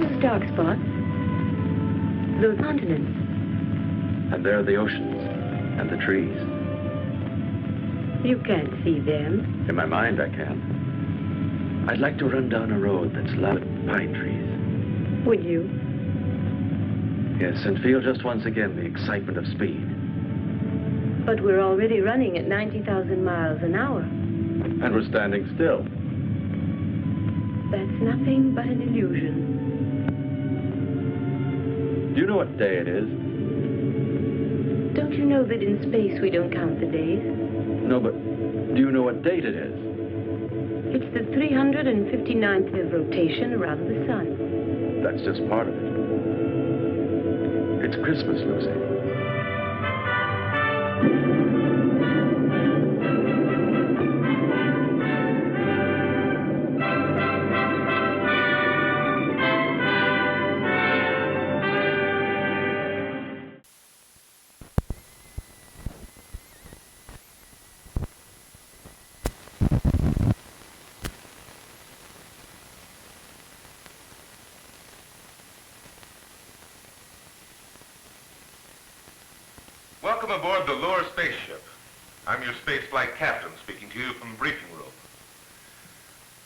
Those dark spots. Those continents. And there are the oceans and the trees. You can't see them. In my mind, I can. I'd like to run down a road that's lined with pine trees. Would you? Yes, and feel just once again the excitement of speed. But we're already running at 90,000 miles an hour. And we're standing still. That's nothing but an illusion. Do you know what day it is? Don't you know that in space we don't count the days? No, but do you know what date it is? It's the 359th of rotation around the sun. That's just part of it. It's Christmas, Lucy. Welcome aboard the Lure spaceship. I'm your spaceflight captain speaking to you from the briefing room.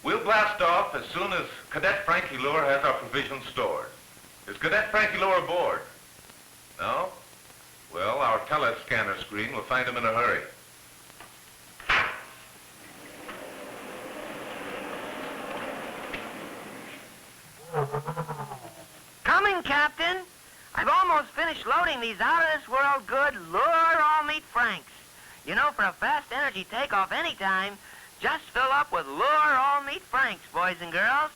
We'll blast off as soon as Cadet Frankie Lure has our provisions stored. Is Cadet Frankie Lure aboard? No? Well, our telescanner screen will find him in a hurry. Coming, Captain. I've almost finished loading these out-of-this-world good Lure All-Meat Franks. You know, for a fast energy takeoff anytime, just fill up with Lure All-Meat Franks, boys and girls.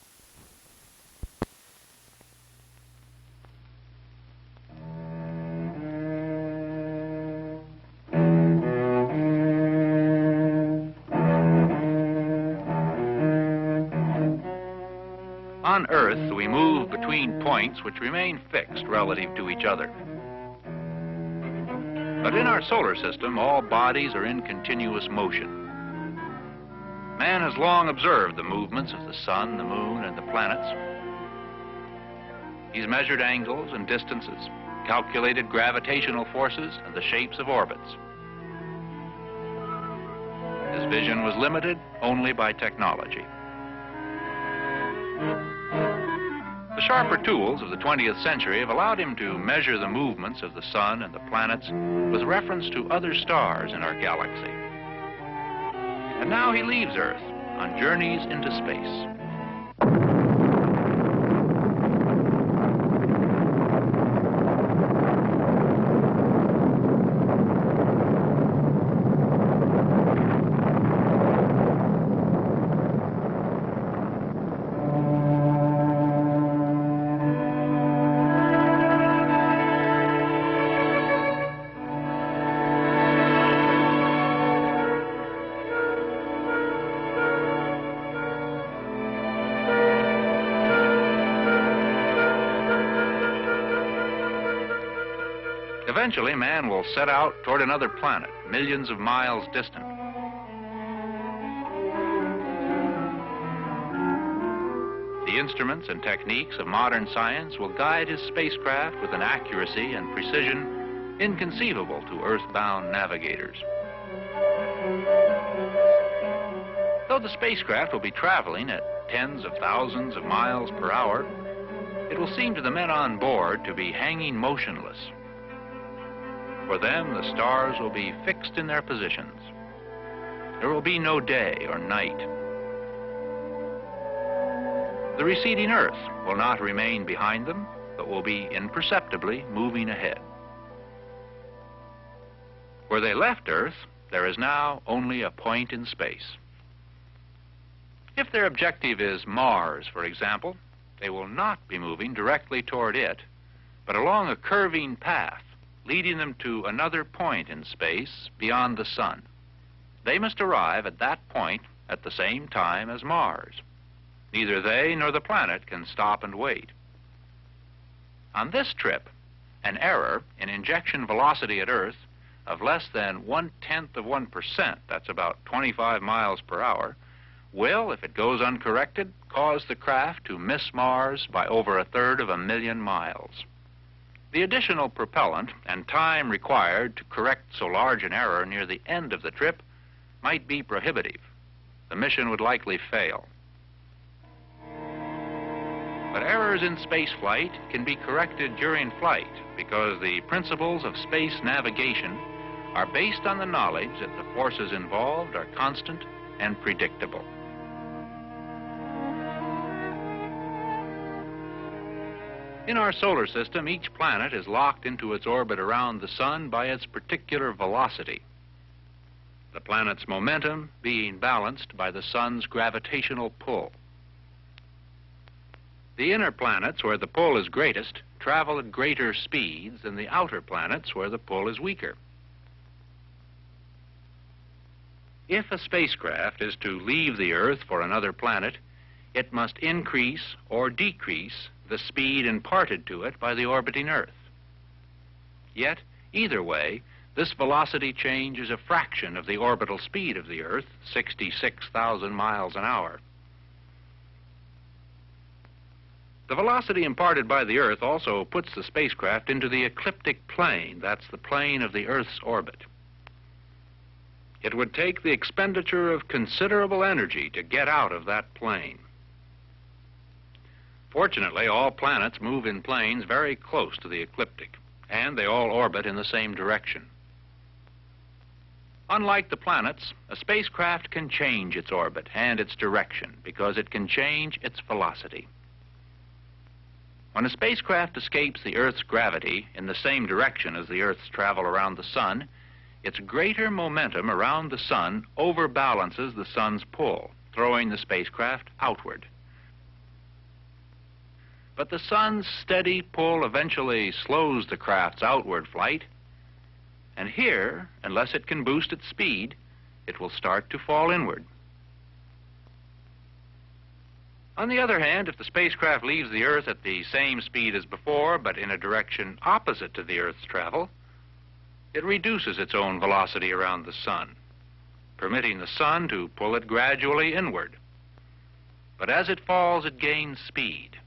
On Earth, we move between points which remain fixed relative to each other. But in our solar system, all bodies are in continuous motion. Man has long observed the movements of the sun, the moon, and the planets. He's measured angles and distances, calculated gravitational forces and the shapes of orbits. His vision was limited only by technology. The sharper tools of the 20th century have allowed him to measure the movements of the sun and the planets with reference to other stars in our galaxy. And now he leaves Earth on journeys into space. Eventually, man will set out toward another planet, millions of miles distant. The instruments and techniques of modern science will guide his spacecraft with an accuracy and precision inconceivable to earthbound navigators. Though the spacecraft will be traveling at tens of thousands of miles per hour, it will seem to the men on board to be hanging motionless. For them, the stars will be fixed in their positions. There will be no day or night. The receding Earth will not remain behind them, but will be imperceptibly moving ahead. Where they left Earth, there is now only a point in space. If their objective is Mars, for example, they will not be moving directly toward it, but along a curving path, leading them to another point in space beyond the sun. They must arrive at that point at the same time as Mars. Neither they nor the planet can stop and wait. On this trip, an error in injection velocity at Earth of less than 1/10 of 1%, that's about 25 miles per hour, will, if it goes uncorrected, cause the craft to miss Mars by over 1/3 of a million miles. The additional propellant and time required to correct so large an error near the end of the trip might be prohibitive. The mission would likely fail. But errors in spaceflight can be corrected during flight because the principles of space navigation are based on the knowledge that the forces involved are constant and predictable. In our solar system, each planet is locked into its orbit around the sun by its particular velocity, the planet's momentum being balanced by the sun's gravitational pull. The inner planets, where the pull is greatest, travel at greater speeds than the outer planets, where the pull is weaker. If a spacecraft is to leave the Earth for another planet, it must increase or decrease the speed imparted to it by the orbiting Earth. Yet, either way, this velocity change is a fraction of the orbital speed of the Earth, 66,000 miles an hour. The velocity imparted by the Earth also puts the spacecraft into the ecliptic plane. That's the plane of the Earth's orbit. It would take the expenditure of considerable energy to get out of that plane. Fortunately, all planets move in planes very close to the ecliptic, and they all orbit in the same direction. Unlike the planets, a spacecraft can change its orbit and its direction because it can change its velocity. When a spacecraft escapes the Earth's gravity in the same direction as the Earth's travel around the sun, its greater momentum around the sun overbalances the sun's pull, throwing the spacecraft outward. But the sun's steady pull eventually slows the craft's outward flight, and here, unless it can boost its speed, it will start to fall inward. On the other hand, if the spacecraft leaves the Earth at the same speed as before, but in a direction opposite to the Earth's travel, it reduces its own velocity around the sun, permitting the sun to pull it gradually inward. But as it falls, it gains speed.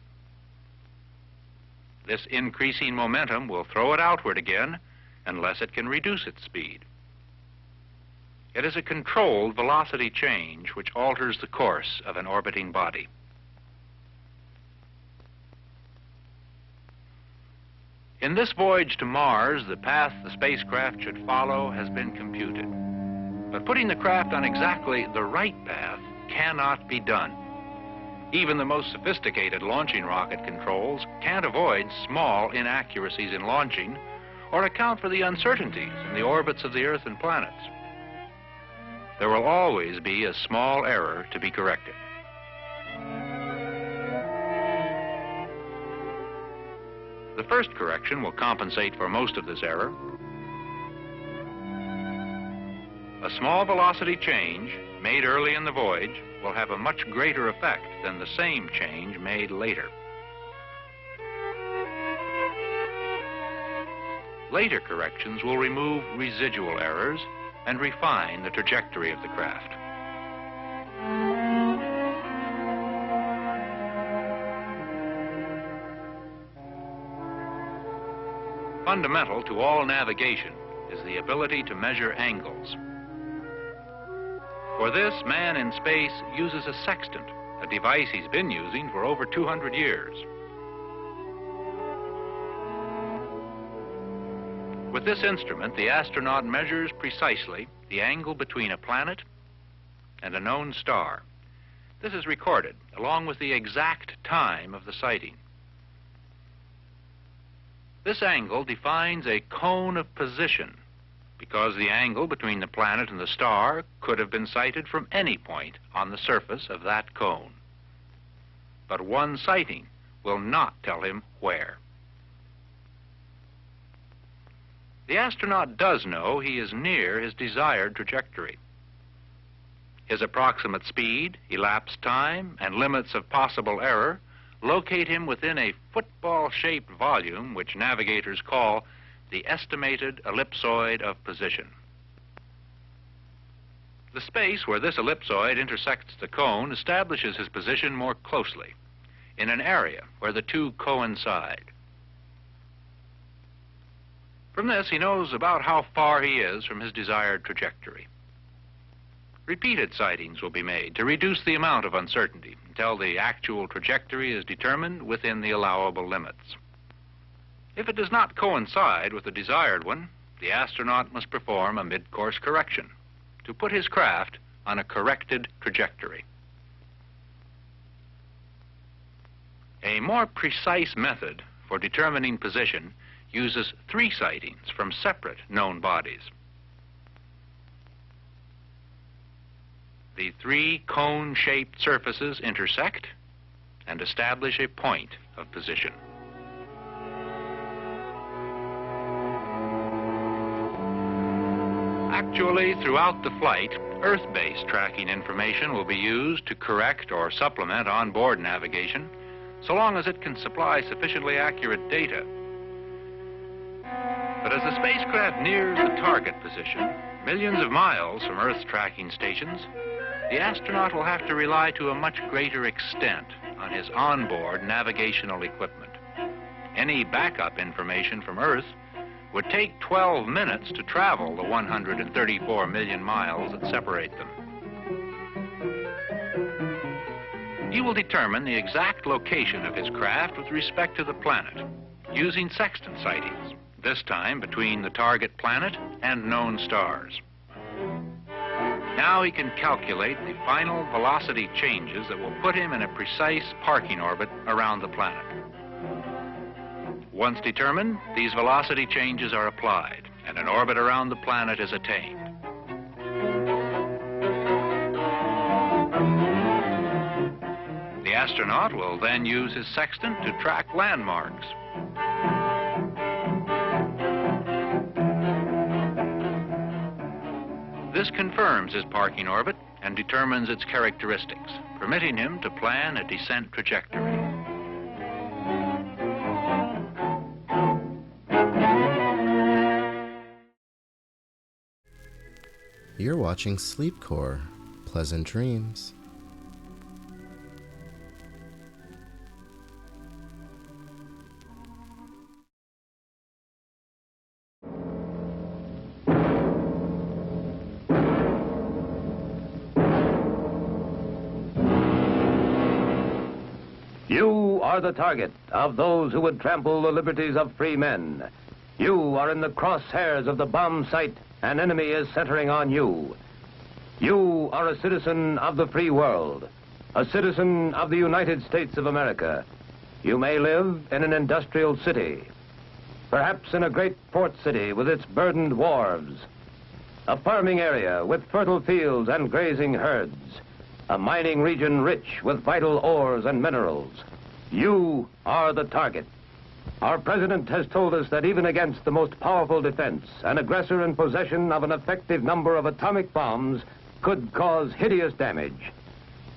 This increasing momentum will throw it outward again unless it can reduce its speed. It is a controlled velocity change which alters the course of an orbiting body. In this voyage to Mars, the path the spacecraft should follow has been computed. But putting the craft on exactly the right path cannot be done. Even the most sophisticated launching rocket controls can't avoid small inaccuracies in launching or account for the uncertainties in the orbits of the Earth and planets. There will always be a small error to be corrected. The first correction will compensate for most of this error. A small velocity change made early in the voyage will have a much greater effect than the same change made later. Later corrections will remove residual errors and refine the trajectory of the craft. Fundamental to all navigation is the ability to measure angles. For this, man in space uses a sextant, a device he's been using for over 200 years. With this instrument, the astronaut measures precisely the angle between a planet and a known star. This is recorded along with the exact time of the sighting. This angle defines a cone of position because the angle between the planet and the star could have been sighted from any point on the surface of that cone. But one sighting will not tell him where. The astronaut does know he is near his desired trajectory. His approximate speed, elapsed time, and limits of possible error locate him within a football-shaped volume which navigators call the estimated ellipsoid of position. The space where this ellipsoid intersects the cone establishes his position more closely, in an area where the two coincide. From this, he knows about how far he is from his desired trajectory. Repeated sightings will be made to reduce the amount of uncertainty until the actual trajectory is determined within the allowable limits. If it does not coincide with the desired one, the astronaut must perform a mid-course correction to put his craft on a corrected trajectory. A more precise method for determining position uses 3 sightings from separate known bodies. The 3 cone-shaped surfaces intersect and establish a point of position. Actually, throughout the flight, Earth-based tracking information will be used to correct or supplement onboard navigation, so long as it can supply sufficiently accurate data. But as the spacecraft nears the target position, millions of miles from Earth's tracking stations, the astronaut will have to rely to a much greater extent on his onboard navigational equipment. Any backup information from Earth would take 12 minutes to travel the 134 million miles that separate them. He will determine the exact location of his craft with respect to the planet, using sextant sightings, this time between the target planet and known stars. Now he can calculate the final velocity changes that will put him in a precise parking orbit around the planet. Once determined, these velocity changes are applied, and an orbit around the planet is attained. The astronaut will then use his sextant to track landmarks. This confirms his parking orbit and determines its characteristics, permitting him to plan a descent trajectory. You're watching Sleepcore. Pleasant dreams. You are the target of those who would trample the liberties of free men. You are in the crosshairs of the bomb sight. An enemy is centering on you. You are a citizen of the free world, a citizen of the United States of America. You may live in an industrial city, perhaps in a great port city with its burdened wharves, a farming area with fertile fields and grazing herds, a mining region rich with vital ores and minerals. You are the target. Our president has told us that even against the most powerful defense, an aggressor in possession of an effective number of atomic bombs could cause hideous damage.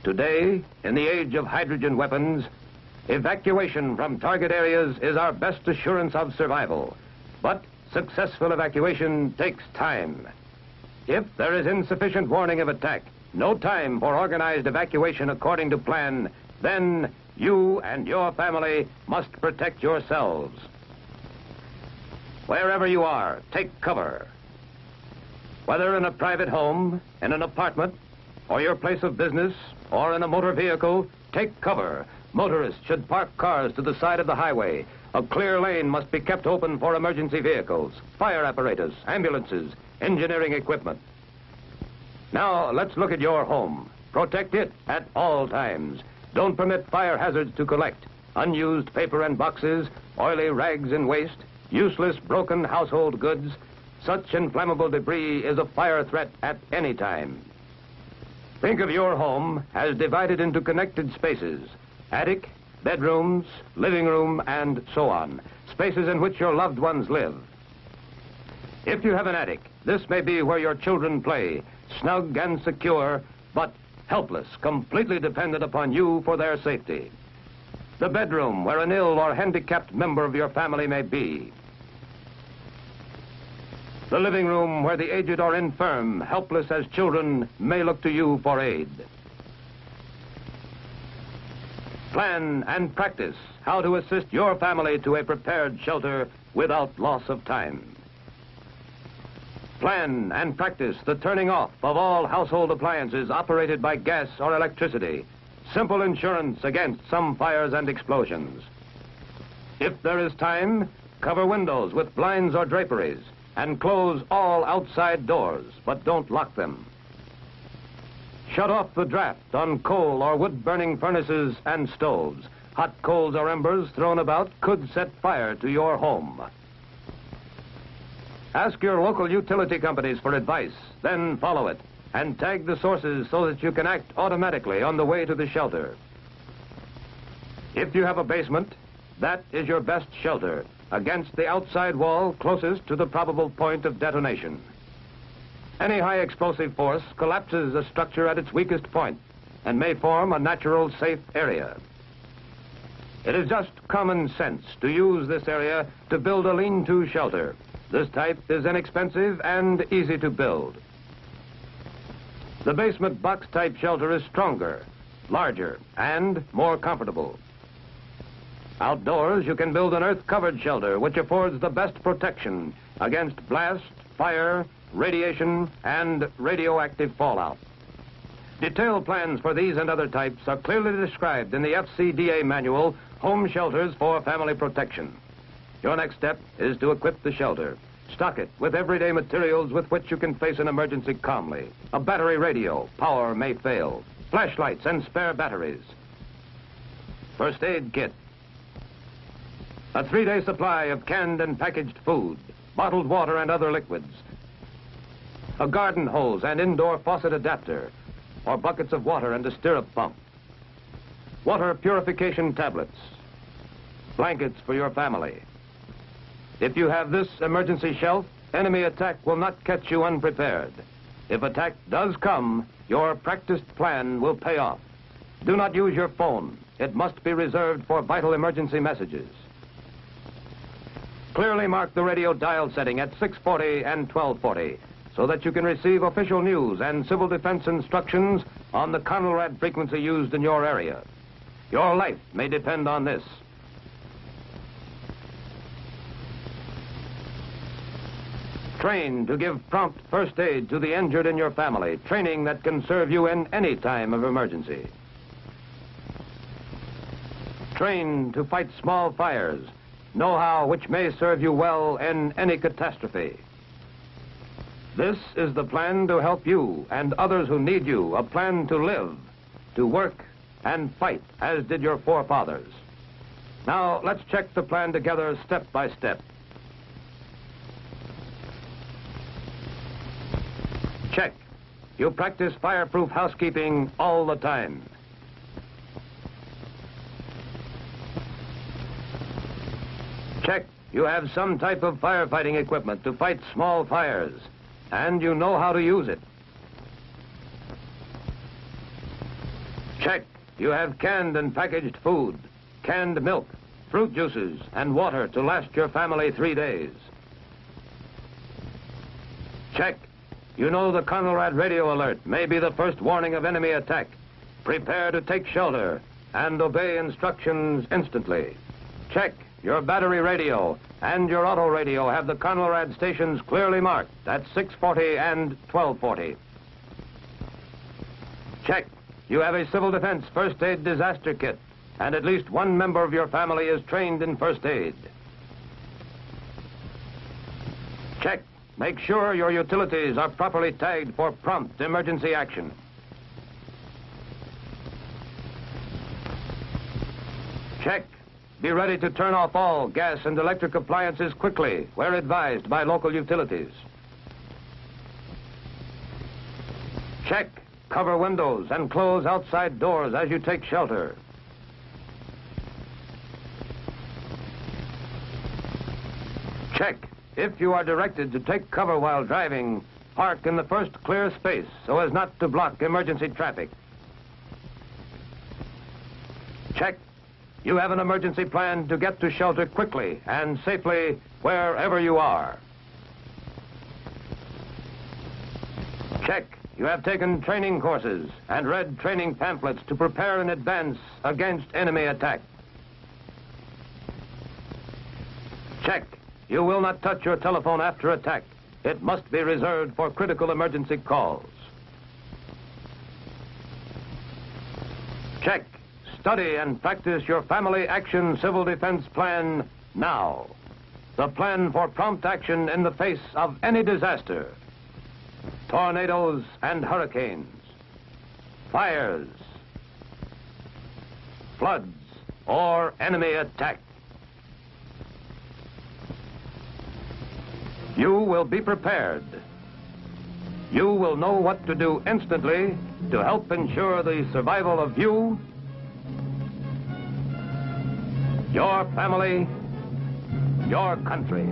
Today, in the age of hydrogen weapons, evacuation from target areas is our best assurance of survival. But successful evacuation takes time. If there is insufficient warning of attack, no time for organized evacuation according to plan, then you and your family must protect yourselves. Wherever you are, take cover. Whether in a private home, in an apartment, or your place of business, or in a motor vehicle, take cover. Motorists should park cars to the side of the highway. A clear lane must be kept open for emergency vehicles, fire apparatus, ambulances, engineering equipment. Now, let's look at your home. Protect it at all times. Don't permit fire hazards to collect. Unused paper and boxes, oily rags and waste, useless broken household goods. Such inflammable debris is a fire threat at any time. Think of your home as divided into connected spaces. Attic, bedrooms, living room, and so on. Spaces in which your loved ones live. If you have an attic, this may be where your children play, snug and secure, but helpless, completely dependent upon you for their safety. The bedroom where an ill or handicapped member of your family may be. The living room where the aged or infirm, helpless as children, may look to you for aid. Plan and practice how to assist your family to a prepared shelter without loss of time. Plan and practice the turning off of all household appliances operated by gas or electricity. Simple insurance against some fires and explosions. If there is time, cover windows with blinds or draperies and close all outside doors, but don't lock them. Shut off the draft on coal or wood-burning furnaces and stoves. Hot coals or embers thrown about could set fire to your home. Ask your local utility companies for advice, then follow it, and tag the sources so that you can act automatically on the way to the shelter. If you have a basement, that is your best shelter against the outside wall closest to the probable point of detonation. Any high explosive force collapses a structure at its weakest point and may form a natural safe area. It is just common sense to use this area to build a lean-to shelter. This type is inexpensive and easy to build. The basement box-type shelter is stronger, larger, and more comfortable. Outdoors, you can build an earth-covered shelter which affords the best protection against blast, fire, radiation, and radioactive fallout. Detailed plans for these and other types are clearly described in the FCDA manual, Home Shelters for Family Protection. Your next step is to equip the shelter. Stock it with everyday materials with which you can face an emergency calmly. A battery radio, power may fail. Flashlights and spare batteries. First aid kit. A 3-day supply of canned and packaged food, bottled water and other liquids. A garden hose and indoor faucet adapter, or buckets of water and a stirrup pump. Water purification tablets. Blankets for your family. If you have this emergency shelf, enemy attack will not catch you unprepared. If attack does come, your practiced plan will pay off. Do not use your phone. It must be reserved for vital emergency messages. Clearly mark the radio dial setting at 640 and 1240 so that you can receive official news and civil defense instructions on the Conelrad frequency used in your area. Your life may depend on this. Train to give prompt first aid to the injured in your family, training that can serve you in any time of emergency. Train to fight small fires, know-how which may serve you well in any catastrophe. This is the plan to help you and others who need you, a plan to live, to work, and fight, as did your forefathers. Now, let's check the plan together step by step. Check. You practice fireproof housekeeping all the time. Check. You have some type of firefighting equipment to fight small fires, and you know how to use it. Check. You have canned and packaged food, canned milk, fruit juices, and water to last your family 3 days. Check. You know the Conelrad radio alert may be the first warning of enemy attack. Prepare to take shelter and obey instructions instantly. Check. Your battery radio and your auto radio have the Conelrad stations clearly marked at 640 and 1240. Check. You have a civil defense first aid disaster kit, and at least one member of your family is trained in first aid. Check. Make sure your utilities are properly tagged for prompt emergency action. Check. Be ready to turn off all gas and electric appliances quickly, where advised by local utilities. Check. Cover windows and close outside doors as you take shelter. Check. If you are directed to take cover while driving, park in the first clear space so as not to block emergency traffic. Check. You have an emergency plan to get to shelter quickly and safely wherever you are. Check. You have taken training courses and read training pamphlets to prepare in advance against enemy attack. Check. You will not touch your telephone after attack. It must be reserved for critical emergency calls. Check. Study and practice your Family Action Civil Defense Plan now. The plan for prompt action in the face of any disaster. Tornadoes and hurricanes. Fires. Floods or enemy attack. You will be prepared. You will know what to do instantly to help ensure the survival of you, your family, your country.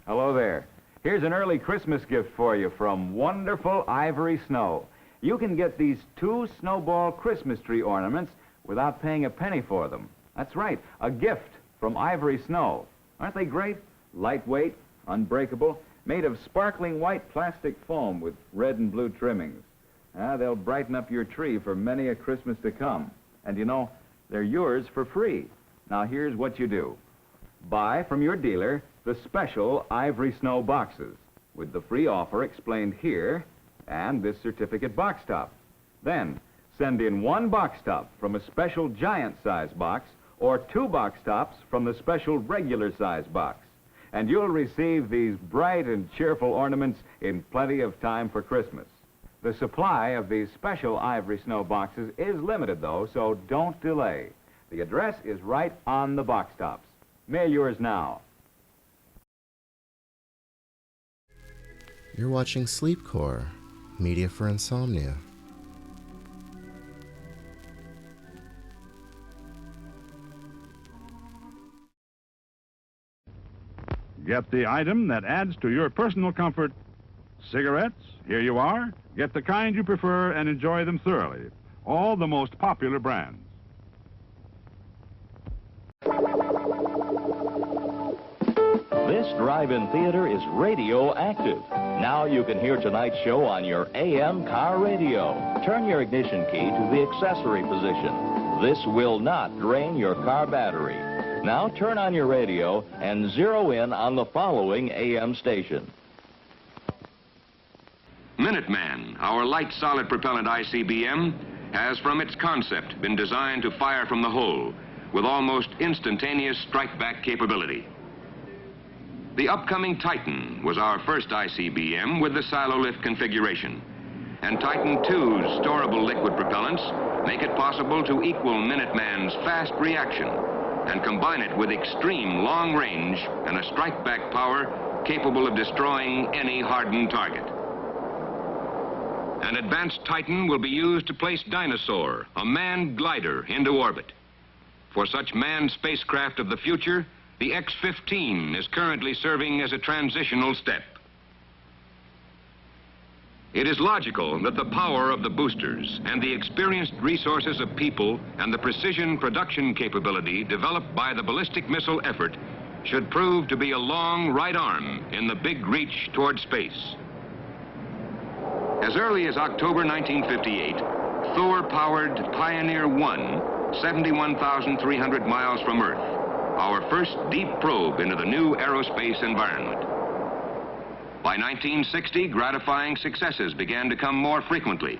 Hello there. Here's an early Christmas gift for you from wonderful Ivory Snow. You can get these 2 snowball Christmas tree ornaments without paying a penny for them. That's right, a gift from Ivory Snow. Aren't they great? Lightweight, unbreakable, made of sparkling white plastic foam with red and blue trimmings. They'll brighten up your tree for many a Christmas to come. And you know, they're yours for free. Now here's what you do. Buy from your dealer the special Ivory Snow boxes with the free offer explained here and this certificate box top. Then send in 1 box top from a special giant size box or 2 box tops from the special regular size box. And you'll receive these bright and cheerful ornaments in plenty of time for Christmas. The supply of these special Ivory Snow boxes is limited, though, so don't delay. The address is right on the box tops. Mail yours now. You're watching Sleepcore, media for insomnia. Get the item that adds to your personal comfort. Cigarettes, here you are. Get the kind you prefer and enjoy them thoroughly. All the most popular brands. This drive-in theater is radioactive. Now you can hear tonight's show on your AM car radio. Turn your ignition key to the accessory position. This will not drain your car battery. Now turn on your radio and zero in on the following AM station. Minuteman, our light solid propellant ICBM, has from its concept been designed to fire from the hull with almost instantaneous strike-back capability. The upcoming Titan was our first ICBM with the silo lift configuration. And Titan II's storable liquid propellants make it possible to equal Minuteman's fast reaction and combine it with extreme long range and a strike-back power capable of destroying any hardened target. An advanced Titan will be used to place Dinosaur, a manned glider, into orbit. For such manned spacecraft of the future, the X-15 is currently serving as a transitional step. It is logical that the power of the boosters and the experienced resources of people and the precision production capability developed by the ballistic missile effort should prove to be a long right arm in the big reach toward space. As early as October 1958, Thor-powered Pioneer 1, 71,300 miles from Earth, our first deep probe into the new aerospace environment. By 1960, gratifying successes began to come more frequently.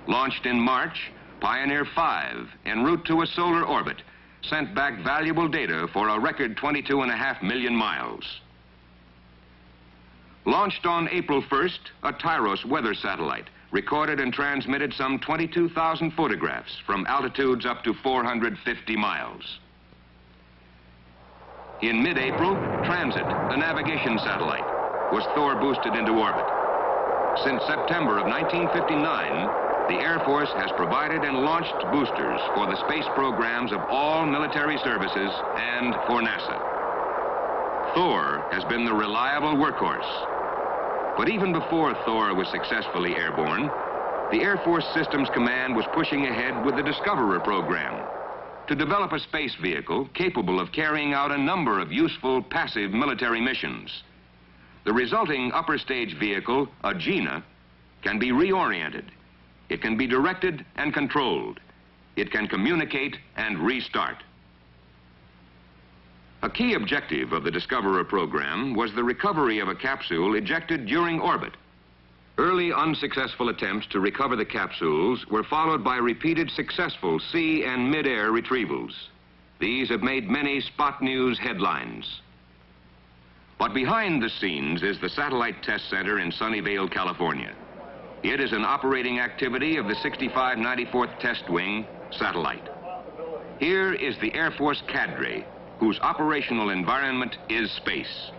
Launched in March, Pioneer 5, en route to a solar orbit, sent back valuable data for a record 22.5 million miles. Launched on April 1st, a Tyros weather satellite recorded and transmitted some 22,000 photographs from altitudes up to 450 miles. In mid-April, Transit, a navigation satellite, was Thor boosted into orbit. Since September of 1959, the Air Force has provided and launched boosters for the space programs of all military services and for NASA. Thor has been the reliable workhorse. But even before Thor was successfully airborne, the Air Force Systems Command was pushing ahead with the Discoverer program. to develop a space vehicle capable of carrying out a number of useful passive military missions. The resulting upper stage vehicle, a Gina, can be reoriented. It can be directed and controlled. It can communicate and restart. A key objective of the Discoverer program was the recovery of a capsule ejected during orbit. Early unsuccessful attempts to recover the capsules were followed by repeated successful sea and mid-air retrievals. These have made many spot news headlines. But behind the scenes is the Satellite Test Center in Sunnyvale, California. It is an operating activity of the 65 94th Test Wing Satellite. Here is the Air Force cadre, whose operational environment is space.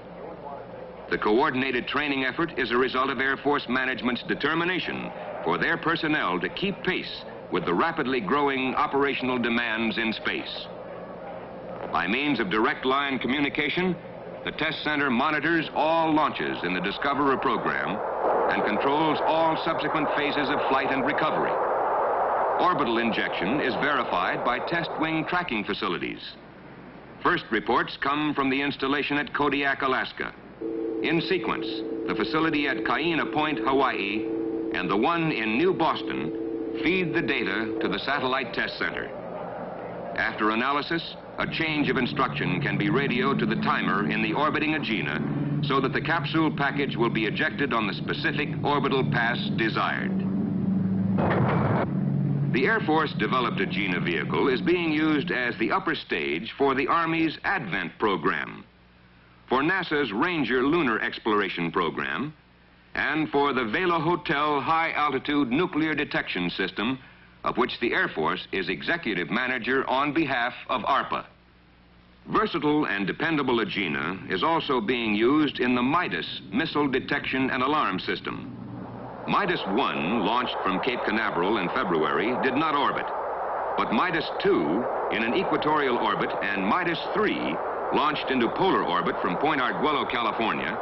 The coordinated training effort is a result of Air Force management's determination for their personnel to keep pace with the rapidly growing operational demands in space. By means of direct line communication, the test center monitors all launches in the Discoverer program and controls all subsequent phases of flight and recovery. Orbital injection is verified by test wing tracking facilities. First reports come from the installation at Kodiak, Alaska. In sequence, the facility at Kaina Point, Hawaii, and the one in New Boston feed the data to the Satellite Test Center. After analysis, a change of instruction can be radioed to the timer in the orbiting Agena so that the capsule package will be ejected on the specific orbital pass desired. The Air Force developed Agena vehicle is being used as the upper stage for the Army's Advent program, for NASA's Ranger lunar exploration program, and for the Vela Hotel high-altitude nuclear detection system, of which the Air Force is executive manager on behalf of ARPA. Versatile and dependable Agena is also being used in the Midas missile detection and alarm system. Midas 1, launched from Cape Canaveral in February, did not orbit. But Midas 2, in an equatorial orbit, and Midas 3, launched into polar orbit from Point Arguello, California,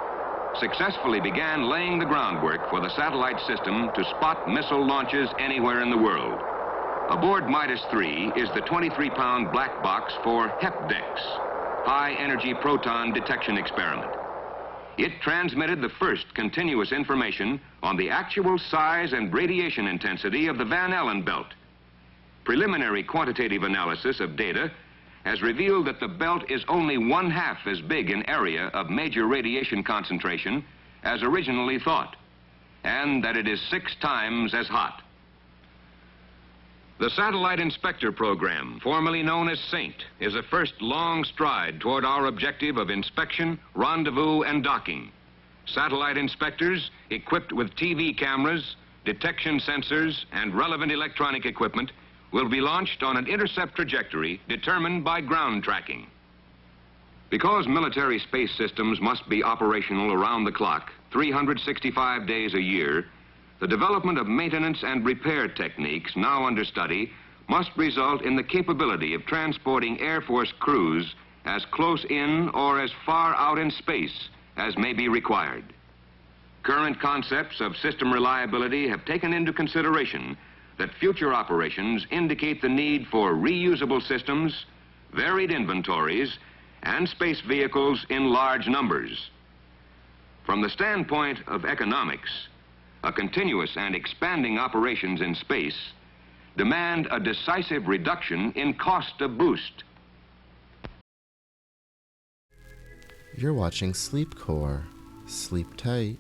successfully began laying the groundwork for the satellite system to spot missile launches anywhere in the world. Aboard Midas 3 is the 23-pound black box for HEPDEX, High Energy Proton Detection Experiment. It transmitted the first continuous information on the actual size and radiation intensity of the Van Allen belt. Preliminary quantitative analysis of data has revealed that the belt is only 1/2 as big in area of major radiation concentration as originally thought, and that it is 6 times as hot. The Satellite Inspector Program, formerly known as SAINT, is a first long stride toward our objective of inspection, rendezvous, and docking. Satellite inspectors, equipped with TV cameras, detection sensors, and relevant electronic equipment, will be launched on an intercept trajectory determined by ground tracking. Because military space systems must be operational around the clock, 365 days a year, the development of maintenance and repair techniques now under study must result in the capability of transporting Air Force crews as close in or as far out in space as may be required. Current concepts of system reliability have taken into consideration that future operations indicate the need for reusable systems, varied inventories, and space vehicles in large numbers. From the standpoint of economics, a continuous and expanding operations in space demand a decisive reduction in cost of boost. You're watching Sleepcore. Sleep tight.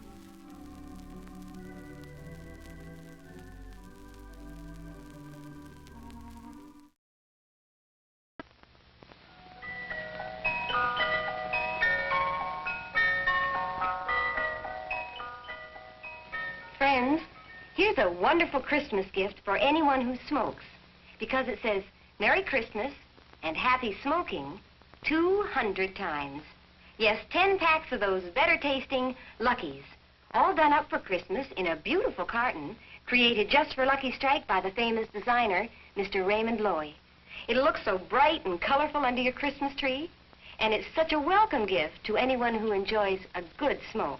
Friends, here's a wonderful Christmas gift for anyone who smokes, because it says Merry Christmas and Happy Smoking 200 times. Yes, 10 packs of those better-tasting Luckies, all done up for Christmas in a beautiful carton created just for Lucky Strike by the famous designer, Mr. Raymond Loewy. It'll look so bright and colorful under your Christmas tree, and it's such a welcome gift to anyone who enjoys a good smoke.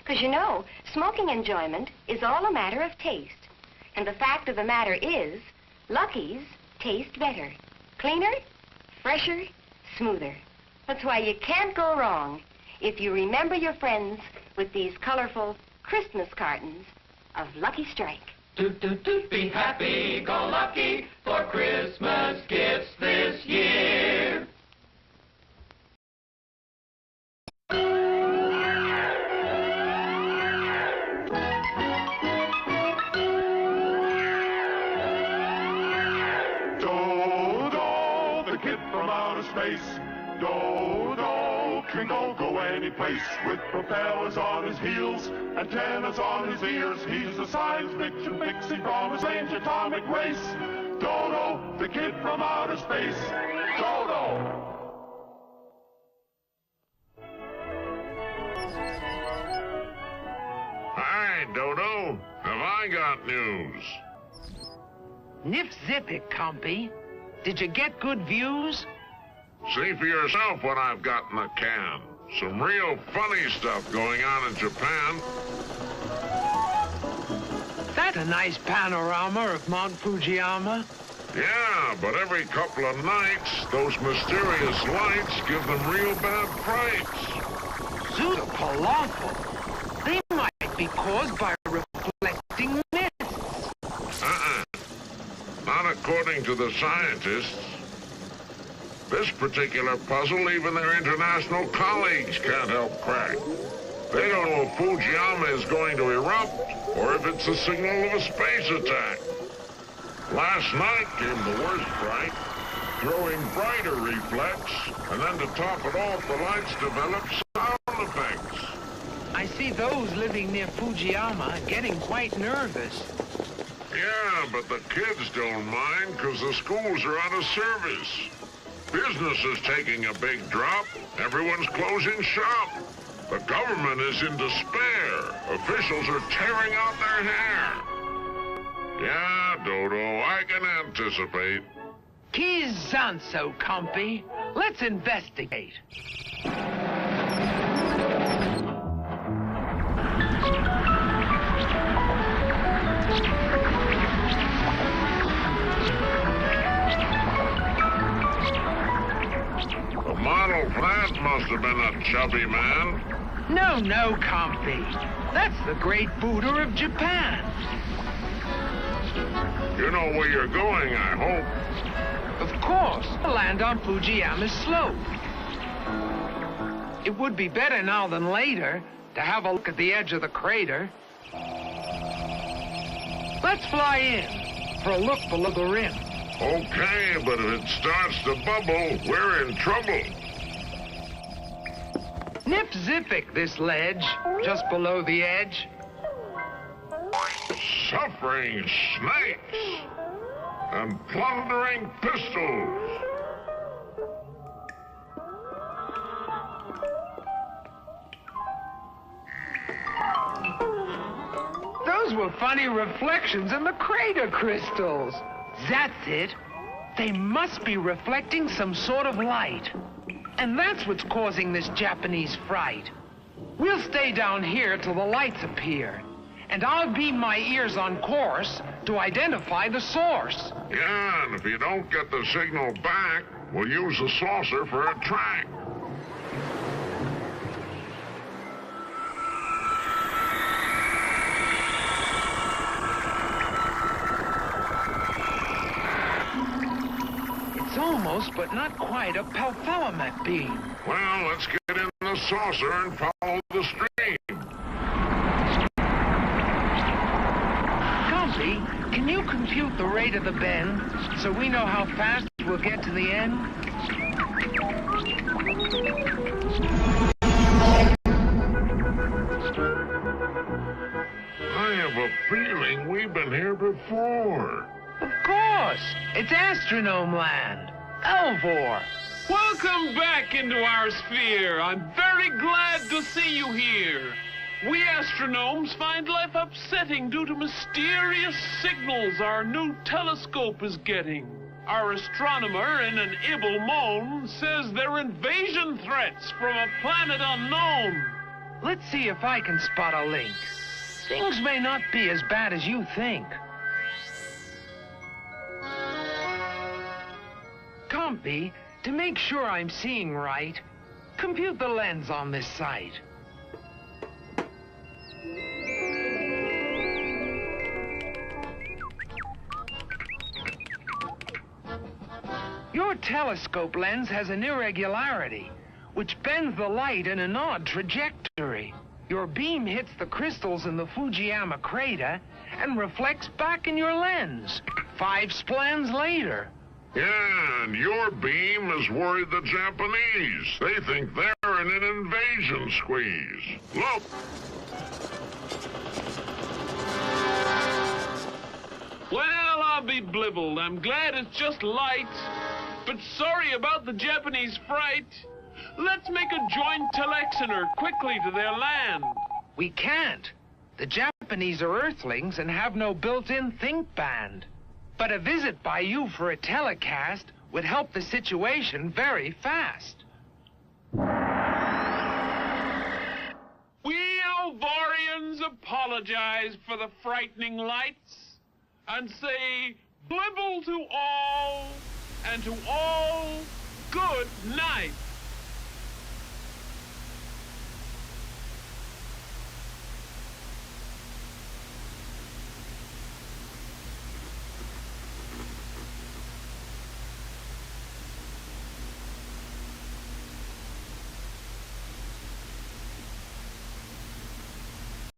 Because, you know, smoking enjoyment is all a matter of taste. And the fact of the matter is, Luckies taste better. Cleaner, fresher, smoother. That's why you can't go wrong if you remember your friends with these colorful Christmas cartons of Lucky Strike. Be happy, go lucky for Christmas gifts this year. Dodo, the kid from outer space. Dodo can go any place with propellers on his heels, antennas on his ears. He's a science fiction pixie from his ancient atomic race. Dodo, the kid from outer space. Dodo. Hi, Dodo. Have I got news? Nip zip it, compy. Did you get good views? See for yourself what I've got in the can. Some real funny stuff going on in Japan. That's a nice panorama of Mount Fuji. Yeah, but every couple of nights, those mysterious lights give them real bad frights. Zuda palawful. They might be caused by reflecting mists. Not according to the scientists. This particular puzzle, even their international colleagues can't help crack. They don't know if Fujiyama is going to erupt or if it's a signal of a space attack. Last night came the worst fright, throwing brighter reflex, and then to top it off, the lights developed sound effects. I see those living near Fujiyama getting quite nervous. Yeah, but the kids don't mind because the schools are out of service. Business is taking a big drop. Everyone's closing shop. The government is in despair. Officials are tearing out their hair. Yeah, Dodo, I can anticipate. Kizanso, compy. Let's investigate. The model for that must have been a chubby man. No, compy. That's the great Buddha of Japan. You know where you're going, I hope. Of course. Land on Fujiyama's slope. It would be better now than later to have a look at the edge of the crater. Let's fly in for a look below the rim. Okay, but if it starts to bubble, we're in trouble. Nip-zipic, this ledge, just below the edge. Suffering snakes and plundering pistols. Those were funny reflections in the crater crystals. That's it. They must be reflecting some sort of light. And that's what's causing this Japanese fright. We'll stay down here till the lights appear. And I'll beam my ears on course to identify the source. Yeah, and if you don't get the signal back, we'll use the saucer for a track. It's almost, but not quite, a Pelthelmet beam. Well, let's get in the saucer and follow the stream. Compy, can you compute the rate of the bend so we know how fast we'll get to the end? I have a feeling we've been here before. Of course. It's Astronome Land. Elvor. Welcome back into our sphere. I'm very glad to see you here. We astronomes find life upsetting due to mysterious signals our new telescope is getting. Our astronomer in an Ibble moan says they're invasion threats from a planet unknown. Let's see if I can spot a link. Things may not be as bad as you think. Stumpy, to make sure I'm seeing right, compute the lens on this site. Your telescope lens has an irregularity, which bends the light in an odd trajectory. Your beam hits the crystals in the Fujiyama crater and reflects back in your lens 5 splans later. Yeah, and your beam has worried the Japanese. They think they're in an invasion squeeze. Look! Well, I'll be blibbled. I'm glad it's just light, but sorry about the Japanese fright. Let's make a joint telexener quickly to their land. We can't. The Japanese are Earthlings and have no built-in think band. But a visit by you for a telecast would help the situation very fast. We Alvarians apologize for the frightening lights and say blibble to all, and to all, good night.